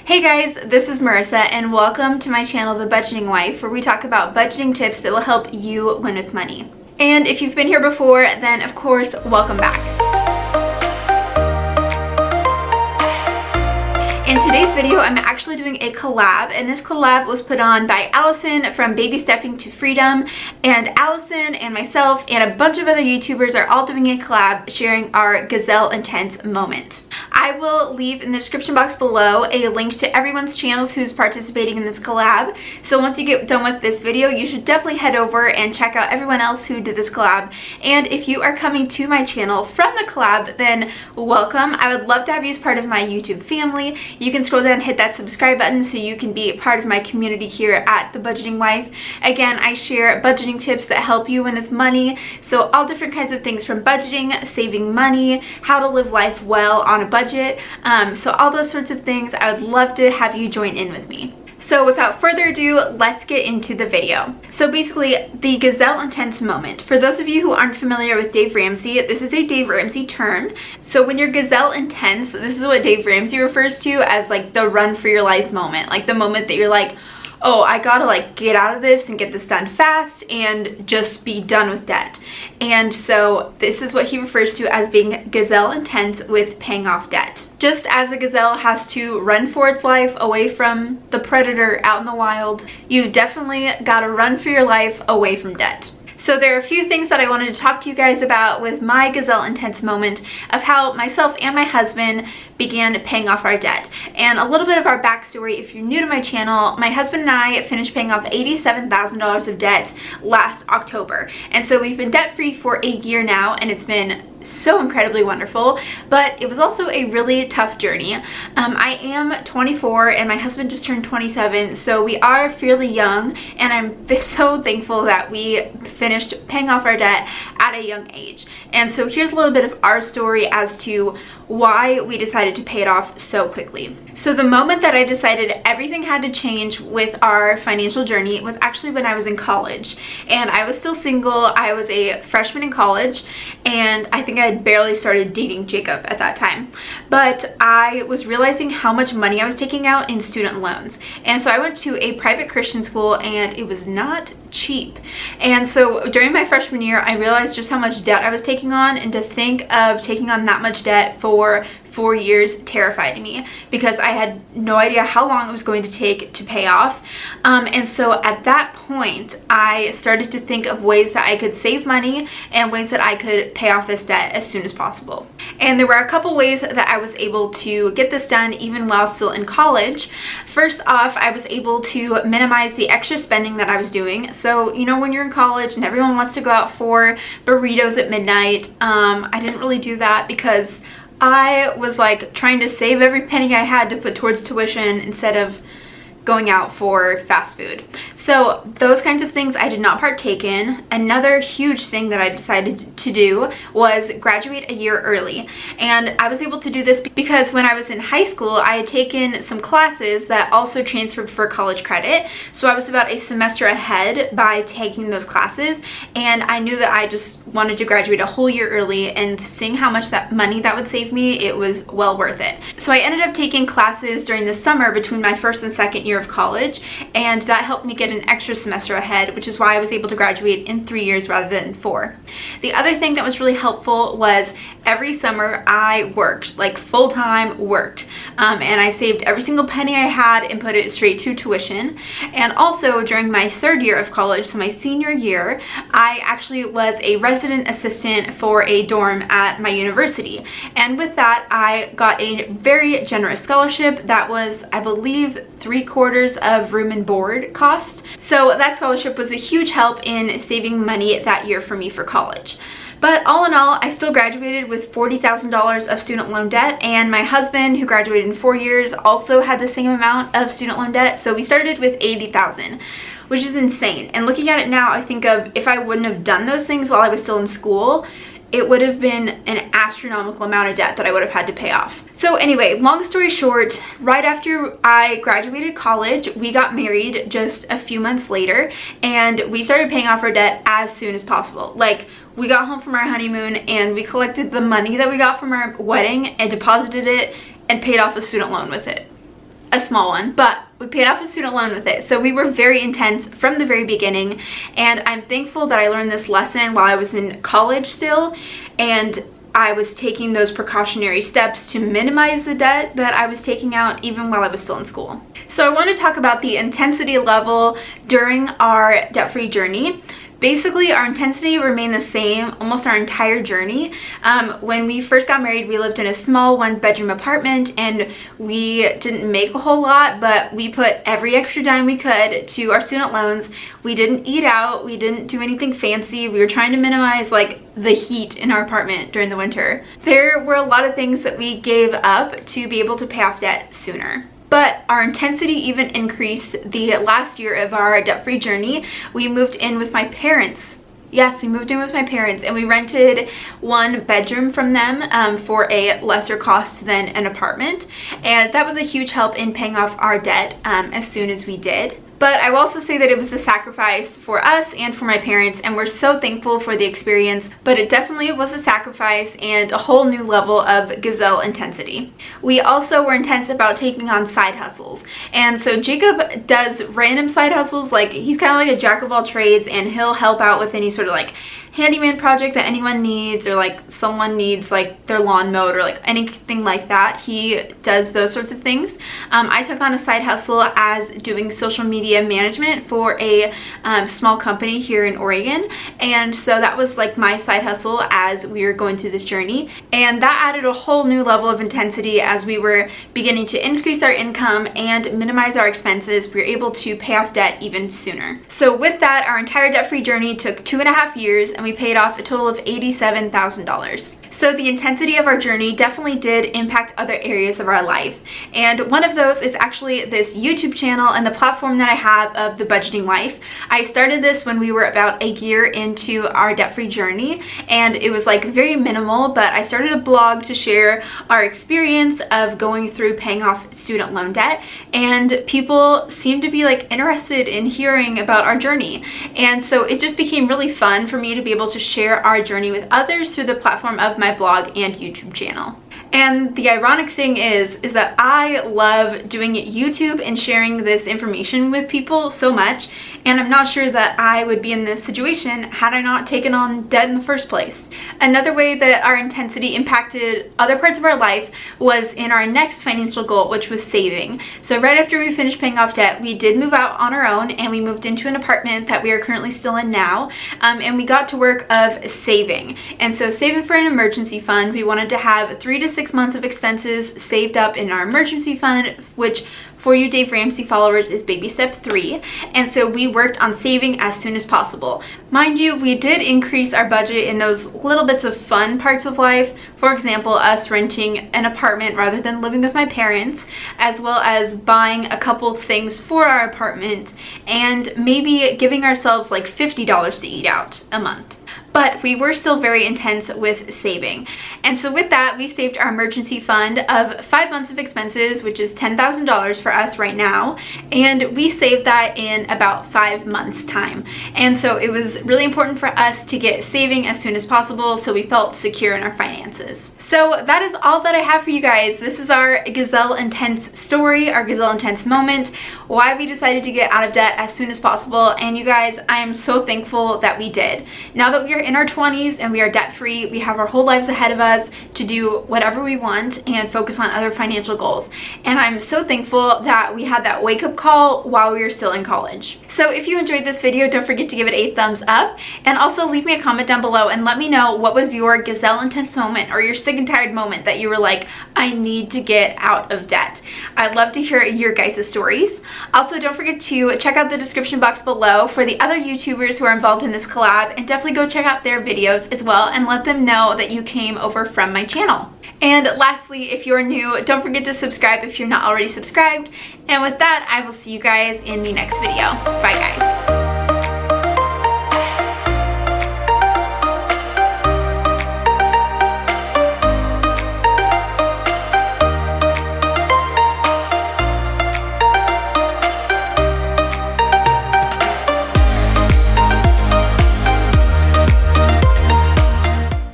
Hey guys, this is Marissa and welcome to my channel, The Budgeting Wife, where we talk about budgeting tips that will help you win with money. And if you've been here before, then of course, welcome back. In today's video, I'm actually doing a collab, and this collab was put on by Allison from Baby Stepping to Freedom, and Allison and myself and a bunch of other YouTubers are all doing a collab sharing our Gazelle Intense moment. I will leave in the description box below a link to everyone's channels who's participating in this collab, so once you get done with this video, you should definitely head over and check out everyone else who did this collab. And if you are coming to my channel from the collab, then welcome. I would love to have you as part of my YouTube family. You can scroll down and hit that subscribe button so you can be part of my community here at The Budgeting Wife. Again, I share budgeting tips that help you win with money, so all different kinds of things from budgeting, saving money, how to live life well on a budget, so all those sorts of things. I would love to have you join in with me. So without further ado, let's get into the video. So basically, the Gazelle Intense moment. For those of you who aren't familiar with Dave Ramsey, this is a Dave Ramsey term. So when you're Gazelle Intense, this is what Dave Ramsey refers to as like the run for your life moment. Like the moment that you're like, oh, I gotta like get out of this and get this done fast and just be done with debt. And so this is what he refers to as being Gazelle Intense with paying off debt. Just as a gazelle has to run for its life away from the predator out in the wild, you definitely gotta run for your life away from debt. So there are a few things that I wanted to talk to you guys about with my Gazelle Intense moment of how myself and my husband began paying off our debt. And a little bit of our backstory, if you're new to my channel, my husband and I finished paying off $87,000 of debt last October. And so we've been debt-free for a year now, and it's been so incredibly wonderful, but it was also a really tough journey. I am 24 and my husband just turned 27, so we are fairly young, and I'm so thankful that we finished paying off our debt at a young age. And so here's a little bit of our story as to why we decided to pay it off so quickly. So the moment that I decided everything had to change with our financial journey was actually when I was in college, and I was still single. I was a freshman in college, and I think I had barely started dating Jacob at that time, but I was realizing how much money I was taking out in student loans. And so I went to a private Christian school, and it was not cheap. And so during my freshman year, I realized just how much debt I was taking on, and to think of taking on that much debt for 4 years terrified me because I had no idea how long it was going to take to pay off. And so at that point, I started to think of ways that I could save money and ways that I could pay off this debt as soon as possible. And there were a couple ways that I was able to get this done even while still in college. First off, I was able to minimize the extra spending that I was doing. So, you know, when you're in college and everyone wants to go out for burritos at midnight, I didn't really do that because I was like trying to save every penny I had to put towards tuition instead of going out for fast food. So those kinds of things I did not partake in. Another huge thing that I decided to do was graduate a year early. And I was able to do this because when I was in high school, I had taken some classes that also transferred for college credit. So I was about a semester ahead by taking those classes, and I knew that I just wanted to graduate a whole year early, and seeing how much that money that would save me, it was well worth it. So I ended up taking classes during the summer between my first and second year of college, and that helped me get an extra semester ahead, which is why I was able to graduate in 3 years rather than 4. The other thing that was really helpful was every summer I worked, like full-time worked, and I saved every single penny I had and put it straight to tuition. And also during my 3rd year of college, so my senior year, I actually was a resident assistant for a dorm at my university, and with that I got a very generous scholarship that was, I believe, 3/4 of room and board cost. So that scholarship was a huge help in saving money that year for me for college. But all in all, I still graduated with $40,000 of student loan debt, and my husband, who graduated in 4 years, also had the same amount of student loan debt. So we started with $80,000, which is insane. And looking at it now, I think of if I wouldn't have done those things while I was still in school, it would have been an astronomical amount of debt that I would have had to pay off. So anyway, long story short, right after I graduated college, we got married just a few months later, and we started paying off our debt as soon as possible. Like, we got home from our honeymoon and we collected the money that we got from our wedding and deposited it and paid off a student loan with it. a small one, but we paid off a student loan with it. So we were very intense from the very beginning, and I'm thankful that I learned this lesson while I was in college still, and I was taking those precautionary steps to minimize the debt that I was taking out even while I was still in school. So I want to talk about the intensity level during our debt-free journey. Basically, our intensity remained the same almost our entire journey. When we first got married, we lived in a small one-bedroom apartment, and we didn't make a whole lot, but we put every extra dime we could to our student loans. We didn't eat out, we didn't do anything fancy. We were trying to minimize like the heat in our apartment during the winter. There were a lot of things that we gave up to be able to pay off debt sooner. But our intensity even increased the last year of our debt-free journey. We moved in with my parents. Yes, we moved in with my parents, and we rented one bedroom from them for a lesser cost than an apartment. And that was a huge help in paying off our debt as soon as we did. But I will also say that it was a sacrifice for us and for my parents, and we're so thankful for the experience, but it definitely was a sacrifice and a whole new level of Gazelle intensity. We also were intense about taking on side hustles. And so Jacob does random side hustles, like he's kind of like a jack of all trades, and he'll help out with any sort of like handyman project that anyone needs, or like someone needs like their lawn mowed or like anything like that. He does those sorts of things. I took on a side hustle as doing social media management for a small company here in Oregon, and so that was like my side hustle as we were going through this journey, and that added a whole new level of intensity as we were beginning to increase our income and minimize our expenses. We were able to pay off debt even sooner. So with that, our entire debt-free journey took 2.5 years, and we paid off a total of $87,000. So the intensity of our journey definitely did impact other areas of our life. And one of those is actually this YouTube channel and the platform that I have of The Budgeting Life. I started this when we were about a year into our debt-free journey, and it was like very minimal, but I started a blog to share our experience of going through paying off student loan debt, and people seemed to be like interested in hearing about our journey. And so it just became really fun for me to be able to share our journey with others through the platform of my blog and YouTube channel. And the ironic thing is that I love doing YouTube and sharing this information with people so much, and I'm not sure that I would be in this situation had I not taken on debt in the first place. Another way that our intensity impacted other parts of our life was in our next financial goal, which was saving. So right after we finished paying off debt, we did move out on our own, and we moved into an apartment that we are currently still in now, and we got to work of saving. And so saving for an emergency fund, we wanted to have 3 to 6 months of expenses saved up in our emergency fund, which for you Dave Ramsey followers is baby step 3. And so we worked on saving as soon as possible. Mind you, we did increase our budget in those little bits of fun parts of life. For example, us renting an apartment rather than living with my parents, as well as buying a couple things for our apartment, and maybe giving ourselves like $50 to eat out a month. But we were still very intense with saving. And so with that, we saved our emergency fund of 5 months of expenses, which is $10,000 for us right now. And we saved that in about 5 months time. And so it was really important for us to get saving as soon as possible, so we felt secure in our finances. So that is all that I have for you guys. This is our Gazelle Intense story, our Gazelle Intense moment, why we decided to get out of debt as soon as possible. And you guys, I am so thankful that we did. Now that we are in our 20s and we are debt free, we have our whole lives ahead of us to do whatever we want and focus on other financial goals. And I'm so thankful that we had that wake up call while we were still in college. So if you enjoyed this video, don't forget to give it a thumbs up, and also leave me a comment down below and let me know what was your Gazelle Intense moment or your sick and tired moment that you were like, I need to get out of debt. I'd love to hear your guys' stories. Also, don't forget to check out the description box below for the other YouTubers who are involved in this collab, and definitely go check out their videos as well and let them know that you came over from my channel. And lastly, if you're new, don't forget to subscribe if you're not already subscribed. And with that, I will see you guys in the next video. Bye guys.